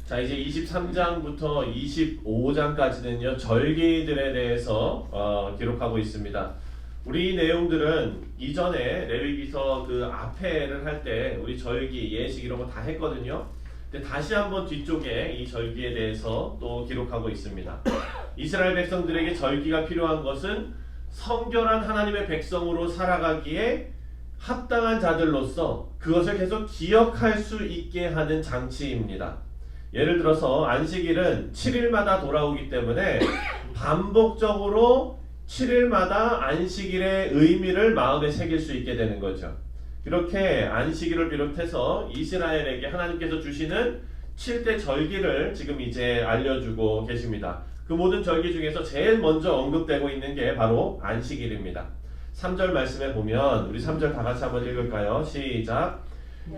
자, 이제 23장부터 25장까지는요 절기들에 대해서 기록하고 있습니다. 우리 내용들은 이전에 레위기서 그 앞에를 할 때 우리 절기, 예식 이런 거 다 했거든요. 근데 다시 한번 뒤쪽에 이 절기에 대해서 또 기록하고 있습니다. 이스라엘 백성들에게 절기가 필요한 것은 성결한 하나님의 백성으로 살아가기에 합당한 자들로서 그것을 계속 기억할 수 있게 하는 장치입니다. 예를 들어서 안식일은 7일마다 돌아오기 때문에 반복적으로 7일마다 안식일의 의미를 마음에 새길 수 있게 되는 거죠. 이렇게 안식일을 비롯해서 이스라엘에게 하나님께서 주시는 7대 절기를 지금 이제 알려주고 계십니다. 그 모든 절기 중에서 제일 먼저 언급되고 있는 게 바로 안식일입니다. 3절 말씀에 보면 우리 3절 다 같이 한번 읽을까요? 시작.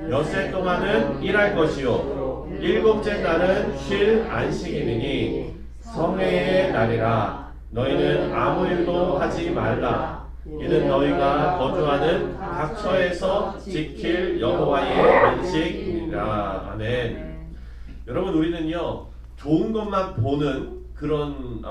엿새 동안은 일할 것이요 일곱째 날은 쉴 안식일이니 성회의 날이라. 너희는 아무 일도 하지 말라. 이는 너희가 거주하는 각 처에서 지킬 여호와의 안식이니라. 아멘. 여러분, 우리는요 좋은 것만 보는 그런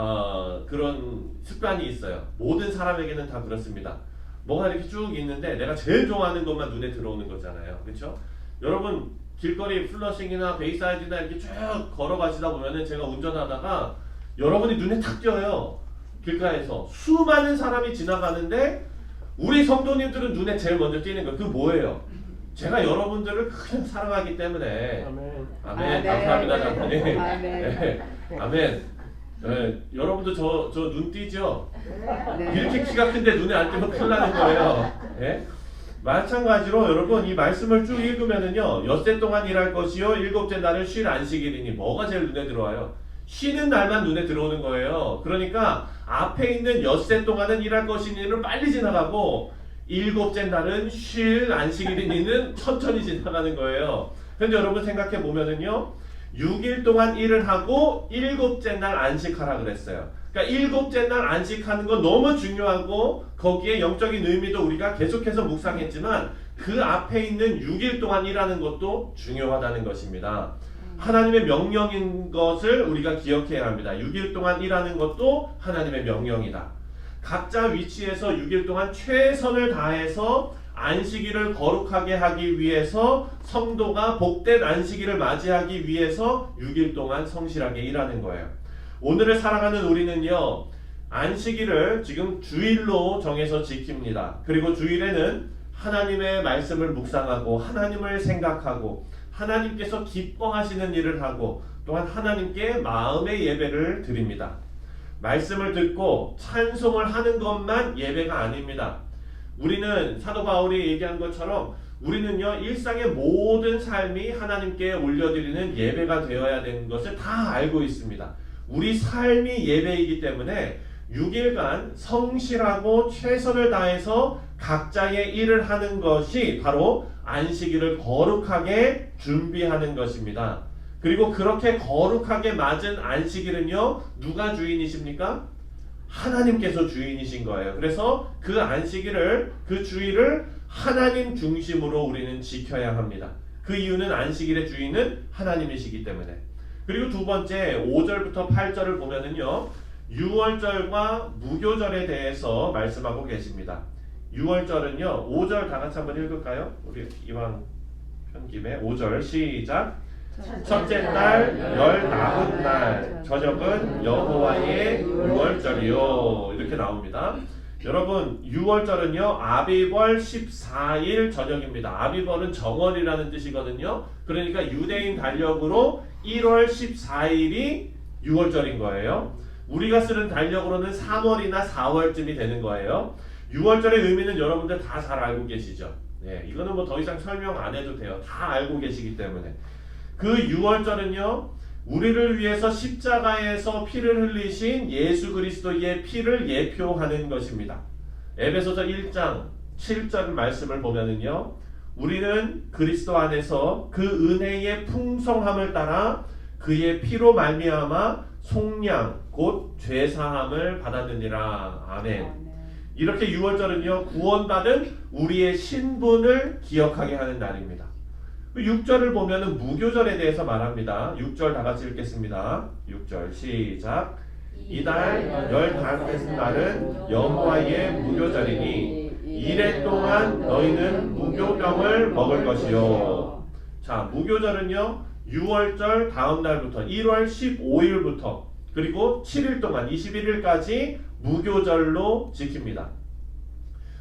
습관이 있어요. 모든 사람에게는 다 그렇습니다. 뭐가 이렇게 쭉 있는데 내가 제일 좋아하는 것만 눈에 들어오는 거잖아요. 그렇죠? 여러분, 길거리 플러싱이나 베이사이드나 이렇게 쭉 걸어가시다 보면은 제가 운전하다가 여러분이 눈에 탁 띄어요. 길가에서 수많은 사람이 지나가는데 우리 성도님들은 눈에 제일 먼저 띄는 거예요. 그게 뭐예요? 제가 여러분들을 그냥 사랑하기 때문에. 아멘. 아멘. 감사합니다, 장로님. 아멘. 네. 아멘. 네. 여러분도 저 눈 띄죠? 네. 이렇게 키가 큰데 눈에 안 띄면 큰일 나는 거예요. 네? 마찬가지로 여러분 이 말씀을 쭉 읽으면은요 엿새 동안 일할 것이요 일곱째 날은 쉴 안식일이니 뭐가 제일 눈에 들어와요? 쉬는 날만 눈에 들어오는 거예요. 그러니까 앞에 있는 엿새 동안은 일할 것이니를 빨리 지나가고 일곱째 날은 쉴 안식일이니는 천천히 지나가는 거예요. 근데 여러분 생각해 보면은요 6일 동안 일을 하고 일곱째 날 안식하라 그랬어요. 그러니까 일곱째 날 안식하는 건 너무 중요하고 거기에 영적인 의미도 우리가 계속해서 묵상했지만 그 앞에 있는 6일 동안 일하는 것도 중요하다는 것입니다. 하나님의 명령인 것을 우리가 기억해야 합니다. 6일 동안 일하는 것도 하나님의 명령이다. 각자 위치에서 6일 동안 최선을 다해서 안식일을 거룩하게 하기 위해서 성도가 복된 안식일을 맞이하기 위해서 6일 동안 성실하게 일하는 거예요. 오늘을 살아가는 우리는요 안식일을 지금 주일로 정해서 지킵니다. 그리고 주일에는 하나님의 말씀을 묵상하고 하나님을 생각하고 하나님께서 기뻐하시는 일을 하고 또한 하나님께 마음의 예배를 드립니다. 말씀을 듣고 찬송을 하는 것만 예배가 아닙니다. 우리는 사도 바울이 얘기한 것처럼 우리는요 일상의 모든 삶이 하나님께 올려드리는 예배가 되어야 되는 것을 다 알고 있습니다. 우리 삶이 예배이기 때문에 6일간 성실하고 최선을 다해서 각자의 일을 하는 것이 바로 안식일을 거룩하게 준비하는 것입니다. 그리고 그렇게 거룩하게 맞은 안식일은요 누가 주인이십니까? 하나님께서 주인이신 거예요. 그래서 그 안식일을 그 주일을 하나님 중심으로 우리는 지켜야 합니다. 그 이유는 안식일의 주인은 하나님이시기 때문에. 그리고 두 번째 5절부터 8절을 보면은요 6월절과 무교절에 대해서 말씀하고 계십니다. 6월절은요 5절 다 같이 한번 읽을까요? 우리 이왕 편김에 5절 시작. 첫째 날 열 나흔 날 저녁은 여호와의 6월절이요 이렇게 나옵니다. 여러분 6월절은요 아비벌 14일 저녁입니다. 아비벌은 정월이라는 뜻이거든요. 그러니까 유대인 달력으로 1월 14일이 6월절인 거예요. 우리가 쓰는 달력으로는 3월이나 4월쯤이 되는 거예요. 6월절의 의미는 여러분들 다 잘 알고 계시죠. 네, 이거는 뭐 더 이상 설명 안 해도 돼요. 다 알고 계시기 때문에. 그 6월절은요 우리를 위해서 십자가에서 피를 흘리신 예수 그리스도의 피를 예표하는 것입니다. 에베소서 1장 7절 말씀을 보면은요 우리는 그리스도 안에서 그 은혜의 풍성함을 따라 그의 피로 말미암아 속량 곧 죄사함을 받았느니라. 아멘. 이렇게 6월절은요 구원받은 우리의 신분을 기억하게 하는 날입니다. 6절을 보면은 무교절에 대해서 말합니다. 6절 다 같이 읽겠습니다. 6절 시작. 이달 열 다섯째 날은 여호와의 무교절이니 이래 동안 너희는 무교병을 먹을 것이요. 자, 무교절은요 6월절 다음 날부터 1월 15일부터 그리고 7일 동안 21일까지 무교절로 지킵니다.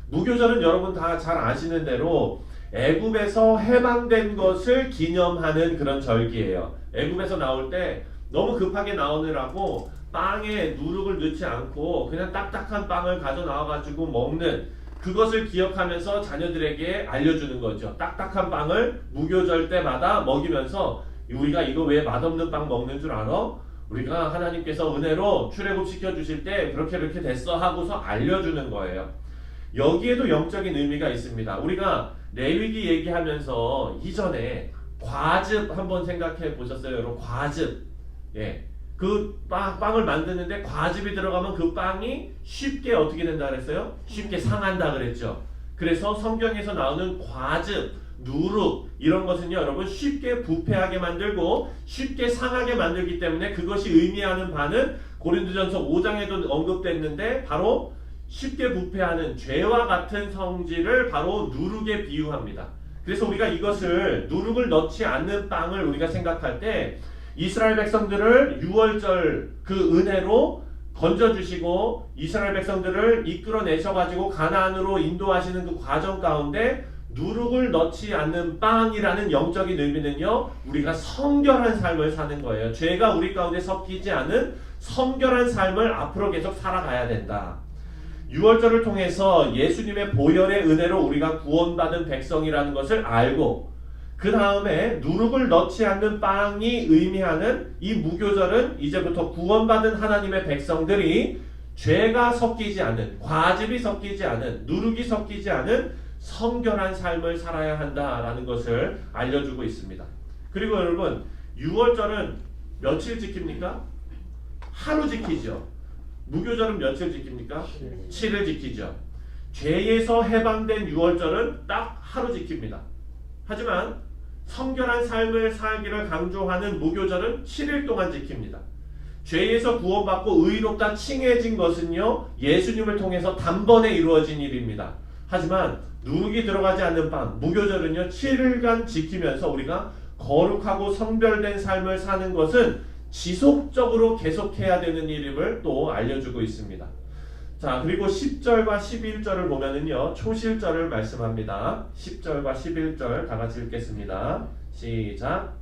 무교절은 여러분 다 잘 아시는 대로 애굽에서 해방된 것을 기념하는 그런 절기예요. 애굽에서 나올 때 너무 급하게 나오느라고 빵에 누룩을 넣지 않고 그냥 딱딱한 빵을 가져 나와가지고 먹는 그것을 기억하면서 자녀들에게 알려주는 거죠. 딱딱한 빵을 무교절 때마다 먹이면서 우리가 이거 왜 맛없는 빵 먹는 줄 알아? 우리가 하나님께서 은혜로 출애굽시켜 주실 때 그렇게 됐어 하고서 알려주는 거예요. 여기에도 영적인 의미가 있습니다. 우리가 레위기 얘기하면서 이전에 과즙 한번 생각해 보셨어요? 여러분 과즙. 예. 그 빵을 만드는데 과즙이 들어가면 그 빵이 쉽게 어떻게 된다 그랬어요? 쉽게 상한다 그랬죠. 그래서 성경에서 나오는 과즙, 누룩 이런 것은요 여러분 쉽게 부패하게 만들고 쉽게 상하게 만들기 때문에 그것이 의미하는 바는 고린도전서 5장에도 언급됐는데 바로 쉽게 부패하는 죄와 같은 성질을 바로 누룩에 비유합니다. 그래서 우리가 이것을 누룩을 넣지 않는 빵을 우리가 생각할 때 이스라엘 백성들을 6월절 그 은혜로 건져주시고 이스라엘 백성들을 이끌어내셔가지고 가나안으로 인도하시는 그 과정 가운데 누룩을 넣지 않는 빵이라는 영적인 의미는요 우리가 성결한 삶을 사는 거예요. 죄가 우리 가운데 섞이지 않은 성결한 삶을 앞으로 계속 살아가야 된다. 6월절을 통해서 예수님의 보혈의 은혜로 우리가 구원받은 백성이라는 것을 알고 그 다음에 누룩을 넣지 않는 빵이 의미하는 이 무교절은 이제부터 구원받은 하나님의 백성들이 죄가 섞이지 않은 과즙이 섞이지 않은 누룩이 섞이지 않은 성결한 삶을 살아야 한다라는 것을 알려주고 있습니다. 그리고 여러분 6월절은 며칠 지킵니까? 하루 지키죠. 무교절은 며칠 지킵니까? 7일 지키죠. 죄에서 해방된 6월절은 딱 하루 지킵니다. 하지만 성결한 삶을 살기를 강조하는 무교절은 7일 동안 지킵니다. 죄에서 구원받고 의롭다 칭해진 것은요 예수님을 통해서 단번에 이루어진 일입니다. 하지만 누룩이 들어가지 않는 빵 무교절은요 7일간 지키면서 우리가 거룩하고 성별된 삶을 사는 것은 지속적으로 계속해야 되는 일임을 또 알려주고 있습니다. 자, 그리고 10절과 11절을 보면은요 초실절을 말씀합니다. 10절과 11절 다 같이 읽겠습니다. 시작.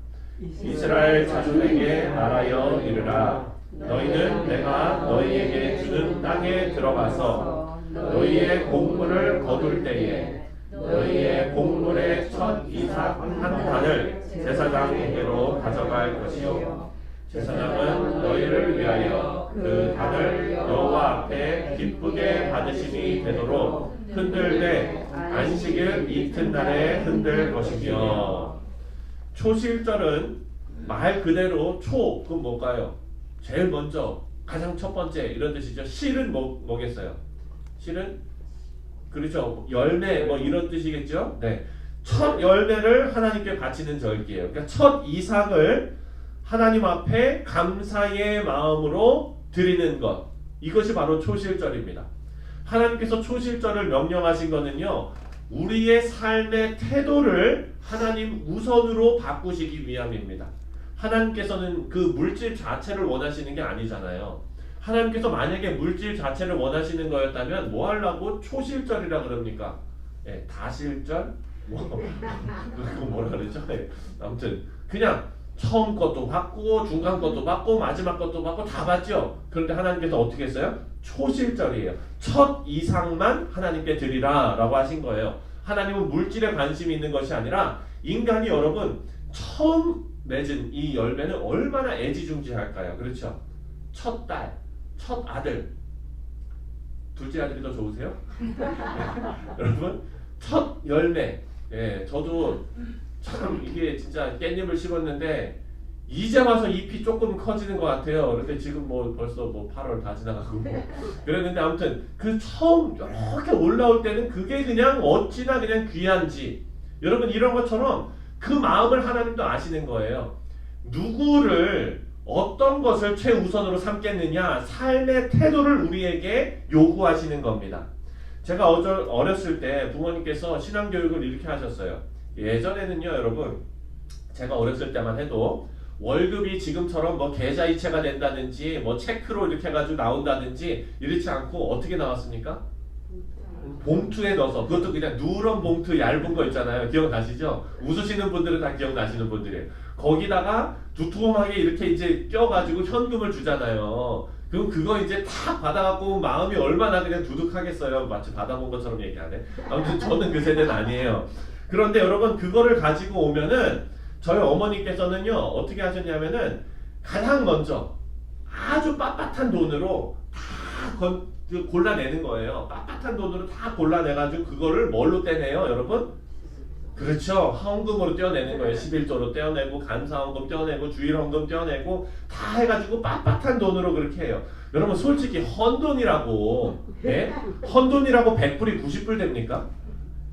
이스라엘 자손에게 말하여 이르라. 너희는 내가 너희에게 주는 땅에 들어가서 너희의 곡물을 거둘 때에 너희의 곡물의 첫 이삭 한 단을 제사장에게로 가져갈 것이요 제사장은 너희를 위하여 그 단을 여호와 앞에 기쁘게 받으심이 되도록 흔들되 안식일 이튿날에 흔들 것이며. 초실절은 말 그대로 초 그건 뭘까요? 제일 먼저 가장 첫 번째 이런 뜻이죠. 실은 뭐겠어요? 실은 그렇죠. 열매 뭐 이런 뜻이겠죠. 네. 첫 열매를 하나님께 바치는 절기예요. 그러니까 첫 이삭을 하나님 앞에 감사의 마음으로 드리는 것. 이것이 바로 초실절입니다. 하나님께서 초실절을 명령하신 것은요. 우리의 삶의 태도를 하나님 우선으로 바꾸시기 위함입니다. 하나님께서는 그 물질 자체를 원하시는 게 아니잖아요. 하나님께서 만약에 물질 자체를 원하시는 거였다면 뭐 하려고 초실절이라 그럽니까? 예, 다실절? 그거 뭐라 그러죠? 예, 아무튼 그냥 처음 것도 받고 중간 것도 받고 마지막 것도 받고 다 받죠. 그런데 하나님께서 어떻게 했어요? 초실절이에요. 첫 이삭만 하나님께 드리라 라고 하신 거예요. 하나님은 물질에 관심이 있는 것이 아니라 인간이 여러분 처음 맺은 이 열매는 얼마나 애지중지할까요? 그렇죠? 첫 딸, 첫 아들, 둘째 아들이 더 좋으세요? 네. 여러분 첫 열매. 예, 저도 참 이게 진짜 깻잎을 심었는데 이제 와서 잎이 조금 커지는 것 같아요. 그런데 지금 뭐 벌써 뭐 8월 다 지나가고 뭐 그랬는데 아무튼 그 처음 이렇게 올라올 때는 그게 그냥 어찌나 그냥 귀한지. 여러분 이런 것처럼 그 마음을 하나님도 아시는 거예요. 누구를 어떤 것을 최우선으로 삼겠느냐, 삶의 태도를 우리에게 요구하시는 겁니다. 제가 어렸을 때 부모님께서 신앙교육을 이렇게 하셨어요. 예전에는요, 여러분, 제가 어렸을 때만 해도 월급이 지금처럼 뭐 계좌이체가 된다든지 뭐 체크로 이렇게 해가지고 나온다든지 이렇지 않고 어떻게 나왔습니까? 봉투에 넣어서, 그것도 그냥 누런 봉투 얇은 거 있잖아요. 기억나시죠? 웃으시는 분들은 다 기억나시는 분들이에요. 거기다가 두툼하게 이렇게 이제 껴가지고 현금을 주잖아요. 그럼 그거 이제 다 받아갖고 마음이 얼마나 그냥 두둑하겠어요. 마치 받아본 것처럼 얘기하네. 아무튼 저는 그 세대는 아니에요. 그런데 여러분, 그거를 가지고 오면은 저희 어머니께서는요, 어떻게 하셨냐면은 가장 먼저 아주 빳빳한 돈으로 다 골라내는 거예요. 빳빳한 돈으로 다 골라내가지고 그거를 뭘로 떼내요, 여러분? 그렇죠. 헌금으로 떼어내는 거예요. 11조로 떼어내고 감사헌금 떼어내고 주일헌금 떼어내고 다 해가지고 빳빳한 돈으로 그렇게 해요. 여러분, 솔직히 헌돈이라고, 예? 헌돈이라고 100불이 90불 됩니까?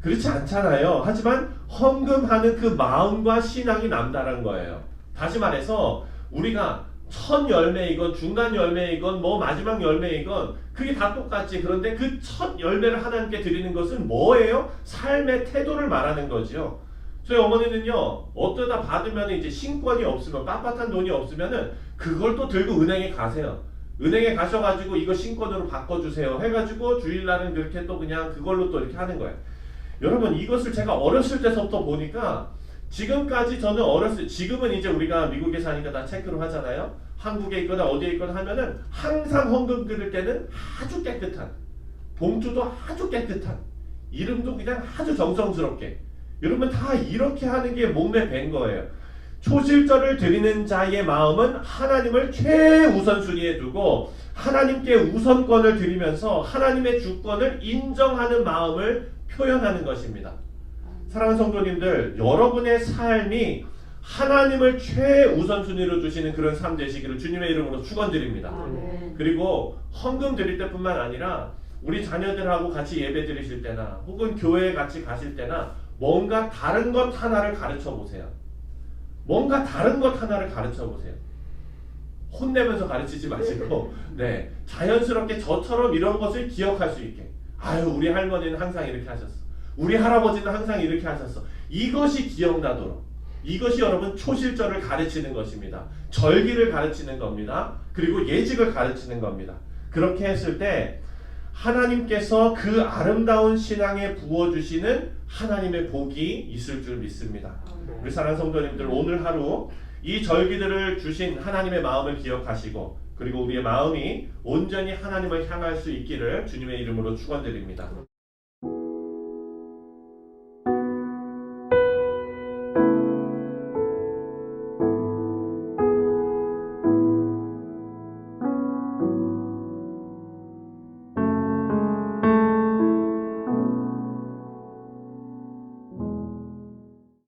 그렇지 않잖아요. 하지만 헌금하는 그 마음과 신앙이 남다른 거예요. 다시 말해서 우리가 첫 열매이건 중간 열매이건 뭐 마지막 열매이건 그게 다 똑같지. 그런데 그 첫 열매를 하나님께 드리는 것은 뭐예요? 삶의 태도를 말하는 거죠. 저희 어머니는요, 어떠다 받으면 이제 신권이 없으면, 빳빳한 돈이 없으면은 그걸 또 들고 은행에 가세요. 은행에 가셔가지고 이거 신권으로 바꿔주세요 해가지고 주일날은 그렇게 또 그냥 그걸로 또 이렇게 하는 거예요. 여러분, 이것을 제가 어렸을 때부터 보니까 지금까지 저는 지금은 이제 우리가 미국에 사니까 다 체크로 하잖아요. 한국에 있거나 어디에 있거나 하면은 항상 헌금 드릴 때는 아주 깨끗한, 봉투도 아주 깨끗한, 이름도 그냥 아주 정성스럽게. 여러분, 다 이렇게 하는 게 몸에 밴 거예요. 초실절을 드리는 자의 마음은 하나님을 최우선순위에 두고 하나님께 우선권을 드리면서 하나님의 주권을 인정하는 마음을 표현하는 것입니다. 사랑하는 성도님들, 여러분의 삶이 하나님을 최우선순위로 두시는 그런 삶 되시기를 주님의 이름으로 축원드립니다. 그리고 헌금 드릴 때뿐만 아니라 우리 자녀들하고 같이 예배 드리실 때나 혹은 교회에 같이 가실 때나 뭔가 다른 것 하나를 가르쳐 보세요. 뭔가 다른 것 하나를 가르쳐 보세요. 혼내면서 가르치지 마시고, 네, 자연스럽게 저처럼 이런 것을 기억할 수 있게. 아유, 우리 할머니는 항상 이렇게 하셨어. 우리 할아버지는 항상 이렇게 하셨어. 이것이 기억나도록. 이것이 여러분 초실절을 가르치는 것입니다. 절기를 가르치는 겁니다. 그리고 예직을 가르치는 겁니다. 그렇게 했을 때 하나님께서 그 아름다운 신앙에 부어주시는 하나님의 복이 있을 줄 믿습니다. 우리 사랑하는 성도님들, 오늘 하루 이 절기들을 주신 하나님의 마음을 기억하시고 그리고 우리의 마음이 온전히 하나님을 향할 수 있기를 주님의 이름으로 축원드립니다.